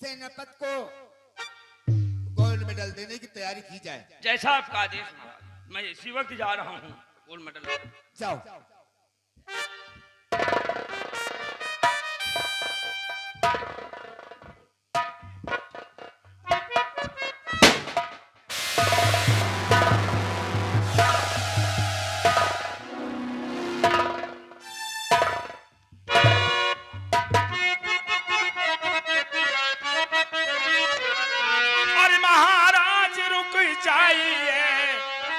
सेनापति को gold medal देने की तैयारी की जाए। जैसा आपका आदेश महाराज। मैं इसी वक्त जा रहा हूँ गोल्ड मेडल। जाओ।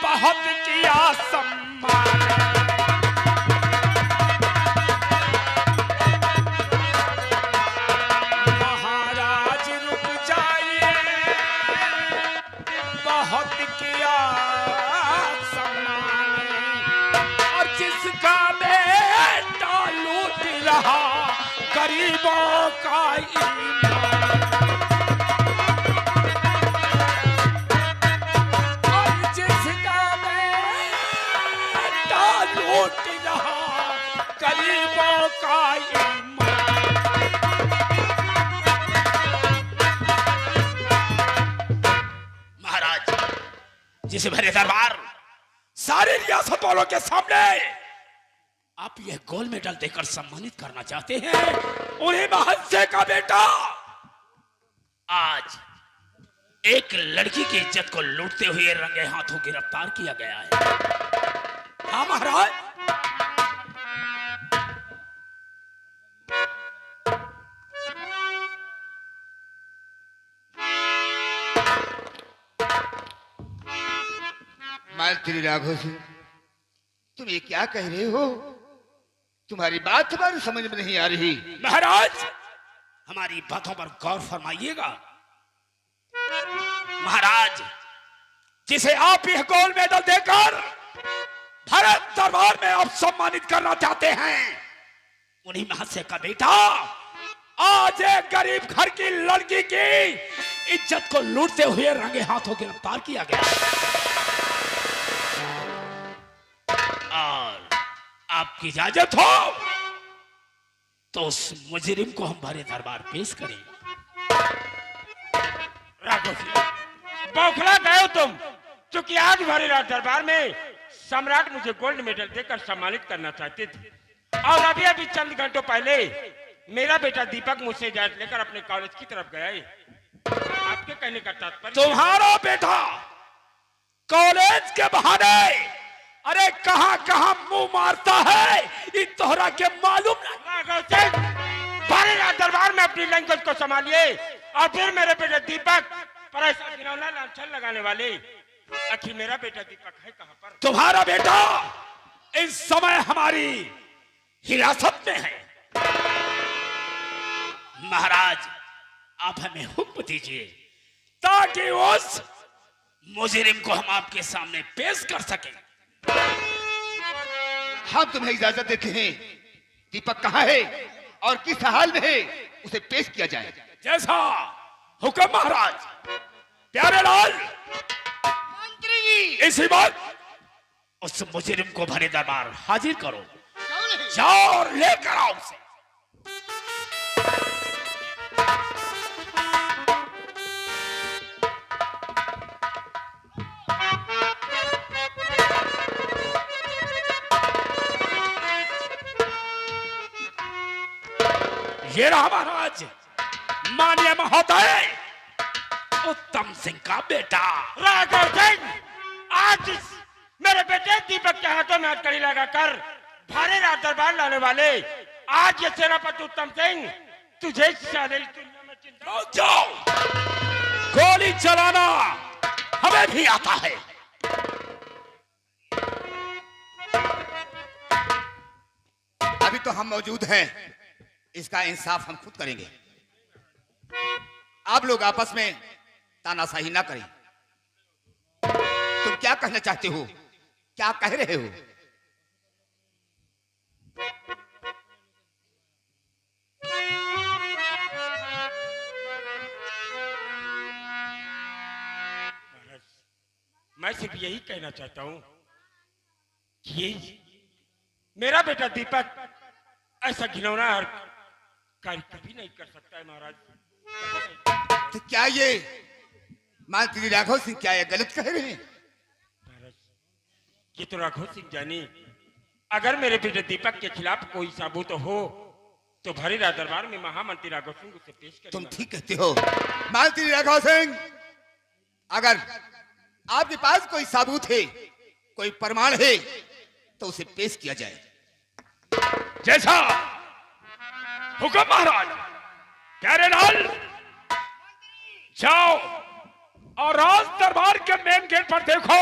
बहुत किया सम्मान, महाराज रुक जाइए, बहुत किया सम्मान, और जिसका बेटा लूट रहा गरीबों का ईमान, गरीबों का महाराज, जिसे भरे दरबार सारे रियासत वालों के सामने आप यह गोल्ड मेडल देकर सम्मानित करना चाहते हैं, उन्हीं महंसे का बेटा आज एक लड़की की इज्जत को लूटते हुए रंगे हाथों गिरफ्तार किया गया है। हाँ महाराज, मालती राघव सिंह, तुम ये क्या कह रहे हो? तुम्हारी बात हमारी समझ में नहीं आ रही। महाराज, हमारी बातों पर गौर फरमाइएगा। महाराज, जिसे आप यह गोल्ड मेडल देकर भारत दरबार में आप सम्मानित करना चाहते हैं, उन्हीं महसे का बेटा आज एक गरीब घर की लड़की की इज्जत को लूटते हुए रंगे हाथों गिरफ्तार किया गया। और आपकी इजाजत हो तो उस मुजरिम को हम भरे दरबार पेश करें। राघव सिंह, बौखला गए हो तुम, क्योंकि आज भरे दरबार में सम्राट मुझे गोल्ड मेडल देकर सम्मानित करना चाहते थे, और अभी अभी चंद घंटों पहले मेरा बेटा दीपक मुझसे इजाजत लेकर अपने कॉलेज की तरफ गया है। आपके कहने का तात्पर्य, तुम्हारा बेटा कॉलेज के बहाने अरे कहां कहां मुंह मारता है, ये तोहरा के मालूम नहीं। राघव सिंह, भरे दरबार में अपनी लैंग्वेज को संभालिए, और फिर मेरे बेटे दीपक पर ऐसा गिरौना लांछन लगाने वाले, आखिर मेरा बेटा दीपक है कहां पर? तुम्हारा बेटा इस समय हमारी हिरासत में है। महाराज, आप हमें हुक्म दीजिए ताकि उस मुजरिम को हम आपके सामने पेश कर सकें। हम तुम्हें इजाजत देते हैं। दीपक कहाँ है और किस हाल में है, उसे पेश किया जाए। जैसा हुक्म महाराज। प्यारे लाल, मंत्री जी, इसी वक्त उस मुजरिम को भरे दरबार हाजिर करो। जाओ और लेकर आओ उसे। ये रहा महाराज, माननीय महोदय उत्तम सिंह का बेटा। राघव सिंह, आज मेरे बेटे दीपक के हाथों में हथकड़ी लगाकर भारे दरबार लाने वाले आज ये सेनापति उत्तम सिंह तुझे सारी दुनिया में चिंता। जाओ, गोली चलाना हमें भी आता है। अभी तो हम मौजूद हैं, इसका इंसाफ हम खुद करेंगे। आप लोग आपस में तानाशाही ना करें। तुम क्या कहना चाहते हो, क्या कह रहे हो? मैं सिर्फ यही कहना चाहता हूं कि ये मेरा बेटा दीपक ऐसा घिनौना कार्य कभी नहीं कर सकता है महाराज। तो क्या ये मंत्री राघव सिंह क्या ये गलत कह रहे हैं? महाराज, ये तो राघव सिंह जानी, अगर मेरे बेटे दीपक के खिलाफ कोई सबूत हो तो भरीरा दरबार में महामंत्री राघव सिंह उसे पेश करेगा। तुम ठीक कहते हो मंत्री राघव सिंह। अगर आपके पास कोई सबूत है, कोई प्रमाण है, तो उसे पेश किया जाए। जैसा हुक्म महाराज। प्यारेलाल, जाओ और राज दरबार के मेन गेट पर देखो,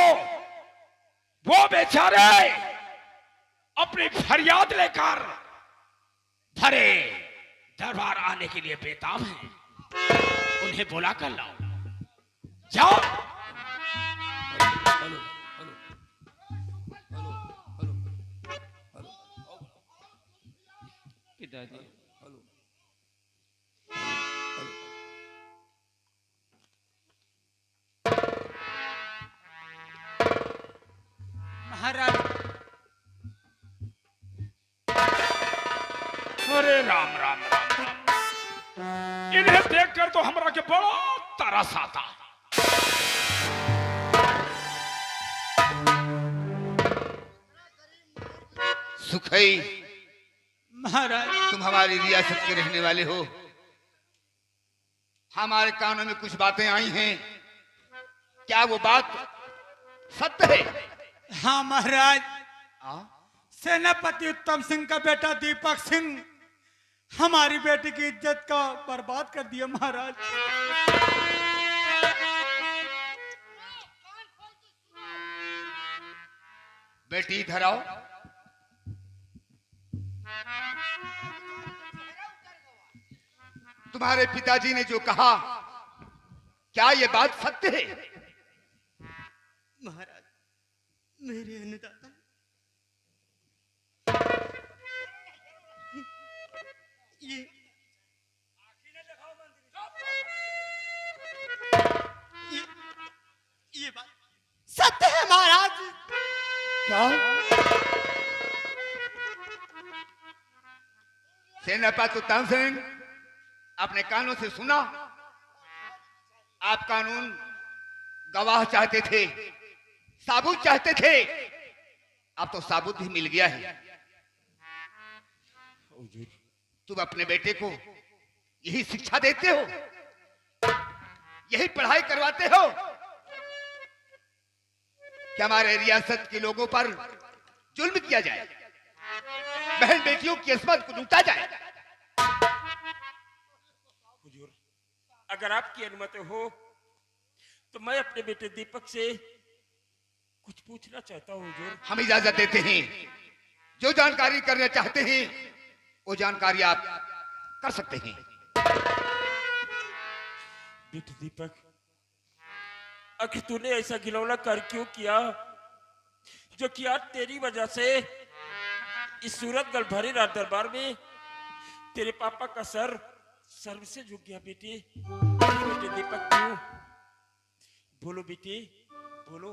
वो बेचारे अपनी फरियाद लेकर भरे दरबार आने के लिए बेताब हैं। उन्हें बुला कर लाओ। जाओ। पिताजी, महाराज, अरे राम राम राम राम। इन्हें देखकर तो हमरा के बड़ा तरस आता। सुखई, महाराज, तुम हमारी रियासत के रहने वाले हो। हमारे कानों में कुछ बातें आई हैं, क्या वो बात सत्य है? हाँ महाराज, हाँ? सेनापति उत्तम सिंह का बेटा दीपक सिंह हमारी बेटी की इज्जत का बर्बाद कर दिया महाराज। बेटी इधर आओ। तुम्हारे पिताजी ने जो कहा, क्या ये बात सत्य है? महाराज, मेरे अन्नदाता ये बात सत्य है महाराज। क्या? सेनापति उत्तम सिंह, अपने कानों से सुना। आप कानून गवाह चाहते थे, साबुत चाहते थे, अब तो साबुत भी मिल गया है। तुम अपने बेटे को यही शिक्षा देते हो, यही पढ़ाई करवाते हो कि हमारे रियासत के लोगों पर जुल्म किया जाए, बहन बेटियों की इस्मत को लूटा जाए। हुजूर, अगर आपकी अनुमति हो तो मैं अपने बेटे दीपक से कुछ पूछना चाहता हूँ हुजूर। हम इजाजत देते हैं। जो जानकारी करना चाहते हैं वो जानकारी आप कर सकते हैं। बेटे दीपक, आखिर तूने ऐसा घिनौना कर क्यों किया जो कि आज तेरी वजह से इस सूरतगढ़ भरीरा दरबार में तेरे पापा का सर सर्व से झुक गया। बेटे दीपक, क्यों? बोलो बेटे, बोलो।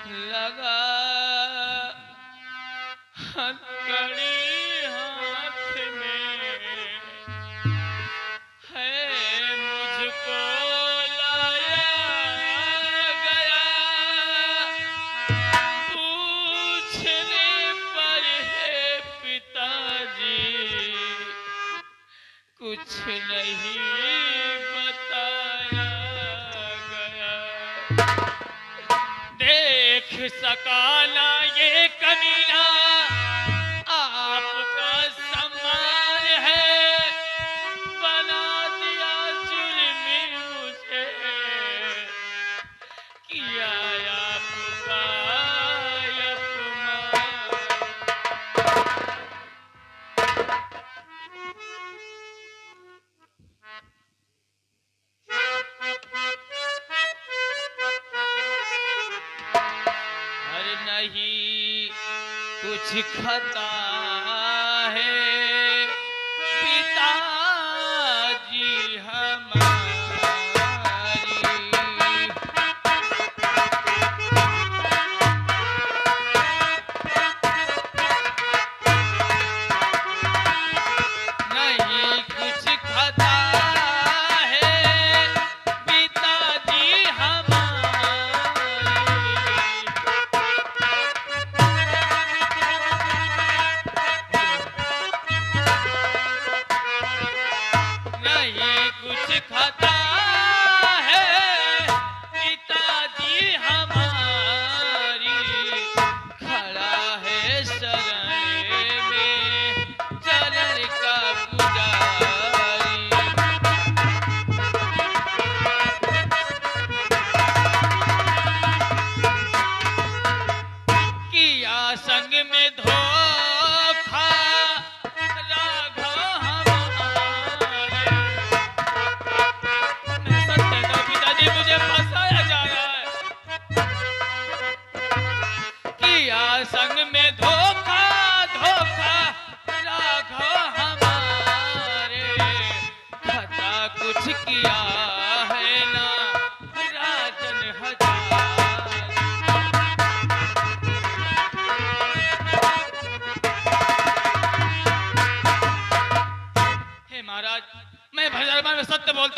लगा हथकड़ी हाथ में है, मुझको लाया गया पूछने पर है पिताजी, कुछ नहीं बताया गया। देख सका ना ये कमीना आपका सम्मान है, बना दिया जुल्मी मुझे, किया आपका अपमान। हर नहीं कुछ खता है पिताजी हमारी,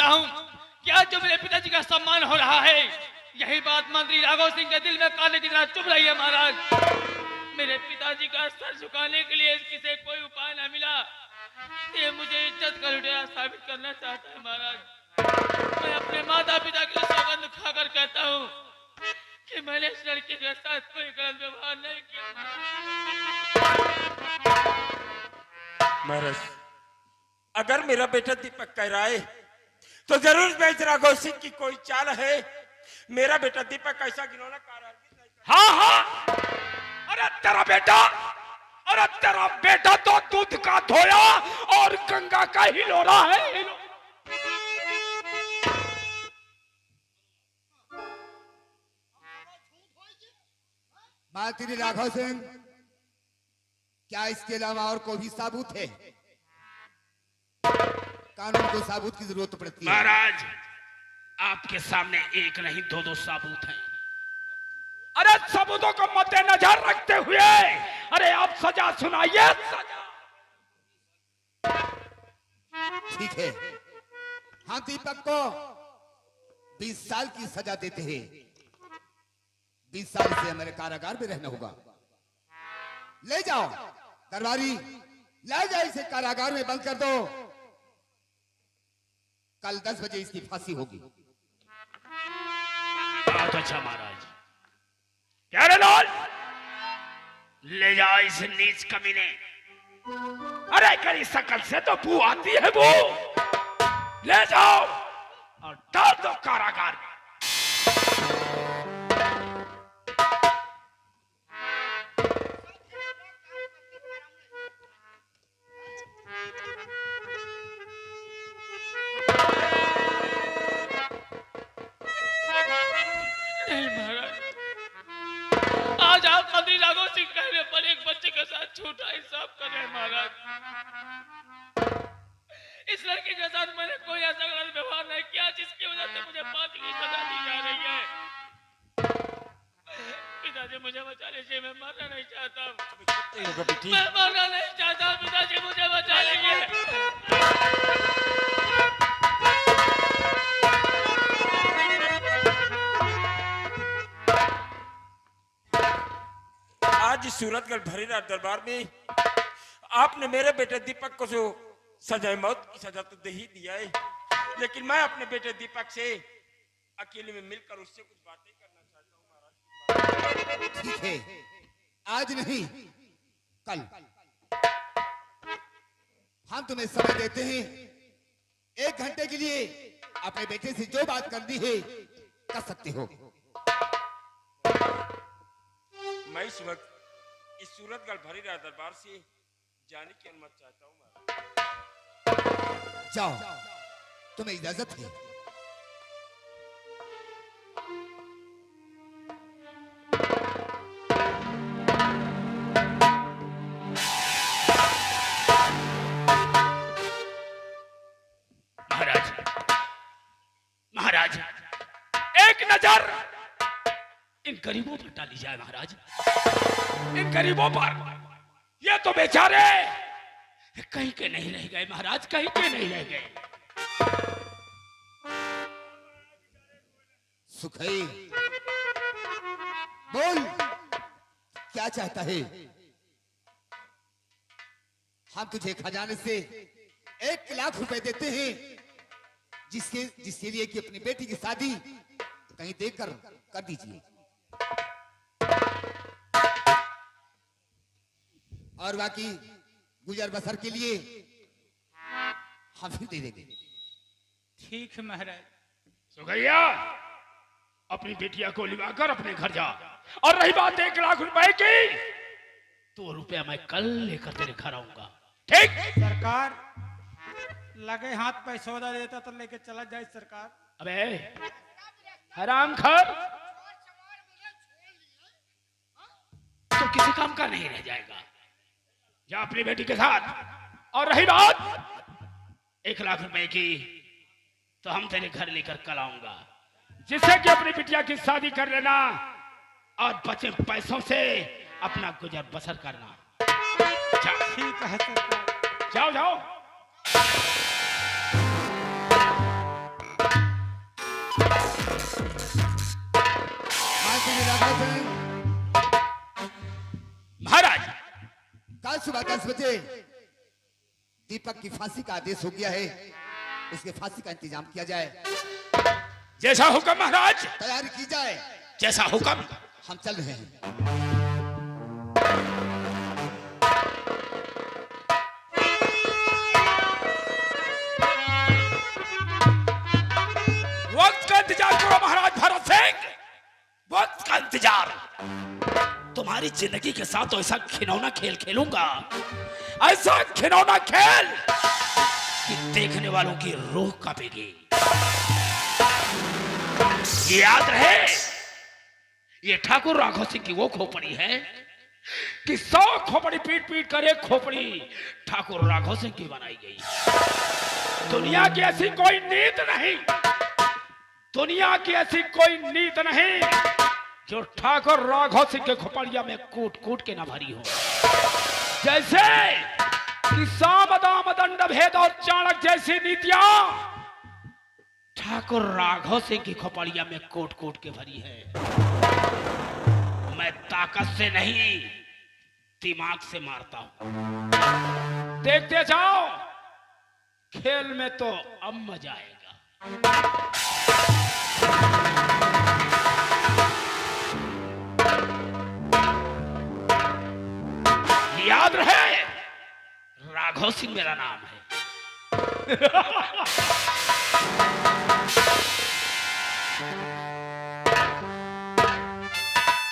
हूँ कि आज जो मेरे पिताजी का सम्मान हो रहा है, यही बात मंत्री राघव सिंह के दिल में काले की तरह चुभ रही है महाराज। मेरे पिताजी का सर झुकाने के लिए इसकी से कोई उपाय न मिला। ये मुझे इज्जत का लुटेरा साबित करना चाहता है महाराज। मैं अपने माता पिता की सौगंध खाकर कहता हूँ कि मैंने इस लड़के के साथ कोई गलत व्यवहार नहीं किया। महाराज, अगर मेरा बेटा दीपक कह रहा है तो जरूर बेच राघव सिंह की कोई चाल है। मेरा बेटा दीपक ऐसा घिनौना कारागिर नहीं। हाँ हाँ, अरे तेरा बेटा तो दूध का धोया और गंगा का हिलोरा है। मंत्री राघव सिंह, क्या इसके अलावा और कोई भी सबूत है? कानून को सबूत की जरूरत पड़ती है। महाराज, आपके सामने एक नहीं दो सबूत हैं। अरे सबूतों को मद्देनजर रखते हुए अरे आप सजा सुनाइए। सजा ठीक है, हम दीपक को 20 साल की सजा देते हैं। 20 साल से हमारे कारागार में रहना होगा। ले जाओ दरबारी, ले जाओ इसे कारागार में बंद कर दो। कल 10 बजे इसकी फांसी होगी। बहुत अच्छा महाराज। क्या रे लाल, ले जाओ इस नीच कमीने। अरे करी शकल से तो बू आती है वो। ले जाओ और डाल दो कारागार में। नहीं महाराज, आज आप मंत्री राघव सिंह कहने पर एक बच्चे के साथ झूठा इंसाफ कर रहे हैं महाराज। इस लड़के के साथ मैंने कोई ऐसा गलत व्यवहार नहीं किया जिसकी वजह से मुझे फांसी की सजा दी जा रही है। पिताजी मुझे बचा लीजिए, मैं मरना नहीं चाहता। मैं मरना नहीं चाहता, पिताजी मुझे बचा लीजिए। आज इस सूरतगढ़ भरीराज दरबार में आपने मेरे बेटे दीपक को जो सजा मौत की सजा तो दे ही दिया है, लेकिन मैं अपने बेटे दीपक से अकेले में मिलकर उससे कुछ बातें करना चाहता हूँ महाराज। ठीक है, आज नहीं कल हम तुम्हें समय देते हैं। 1 घंटे के लिए अपने बेटे से जो बात करनी है कर सकते हो। मैं इस वक्त इस सूरतगढ़ भरीराज दरबार से जाने की अनुमति चाहता हूँ महाराज। जाओ, तुम्हें इजाजत है। महाराज, महाराज, एक नजर इन गरीबों पर डाली जाए महाराज। इन गरीबों पर। ये तो बेचारे कहीं के नहीं रह गए महाराज, कहीं के नहीं रह गए। सुखई, बोल क्या चाहता है? हम तुझे खजाने से 1 लाख रुपए देते हैं, जिसके लिए कि अपनी बेटी की शादी कहीं देकर कर दीजिए। और बाकी गुजर बसर के लिए हम फिर दे देंगे। ठीक है महाराज। सुगैया, अपनी बेटिया को लिवाकर अपने घर जा। और रही बात 1 लाख रुपए की, तो रुपया मैं कल लेकर तेरे घर आऊंगा। ठीक? सरकार लगे हाथ पैसौदा देता तो लेके चला जाए सरकार। अबे हराम खर, तो किसी काम का नहीं रह जाएगा। जा अपनी बेटी के साथ। और रही बात 1 लाख रुपए की, तो हम तेरे घर लेकर कल आऊंगा, जिससे कि अपनी बिटिया की शादी कर लेना और बचे पैसों से अपना गुजर बसर करना। ठीक है सरकार। जाओ जाओ। हाँ श्री राघव सिंह, महाराज, कल सुबह 10 बजे दीपक की फांसी का आदेश हो गया है, उसके फांसी का इंतजाम किया जाए। जैसा हुक्म महाराज। तैयारी की जाए। जैसा हुक्म। हम चल रहे हैं। वक्त का इंतजार करो महाराज भरत सिंह, वक्त का इंतजार। तुम्हारी जिंदगी के साथ तो ऐसा खिलौना खेल खेलूंगा, ऐसा खिलौना खेल कि देखने वालों की रूह कांपेगी। ये याद रहे, ये ठाकुर राघव सिंह की वो खोपड़ी है कि 100 खोपड़ी पीट पीट कर एक खोपड़ी ठाकुर राघव सिंह की बनाई गई। दुनिया की ऐसी कोई नीत नहीं, दुनिया की ऐसी कोई नीत नहीं जो ठाकुर राघव सिंह के खोपड़िया में कूट कूट के ना भरी हो। जैसे कि साम दाम दंड भेद और चाणक्य जैसी नीतियां ठाकुर राघव सिंह की खोपड़िया में कोट कोट के भरी है। मैं ताकत से नहीं, दिमाग से मारता हूं। देखते जाओ, खेल में तो अब मजा आएगा। याद रहे, राघव सिंह मेरा नाम है।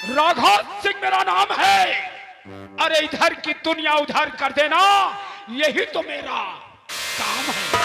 राघव सिंह मेरा नाम है। अरे इधर की दुनिया उधर कर देना, यही तो मेरा काम है।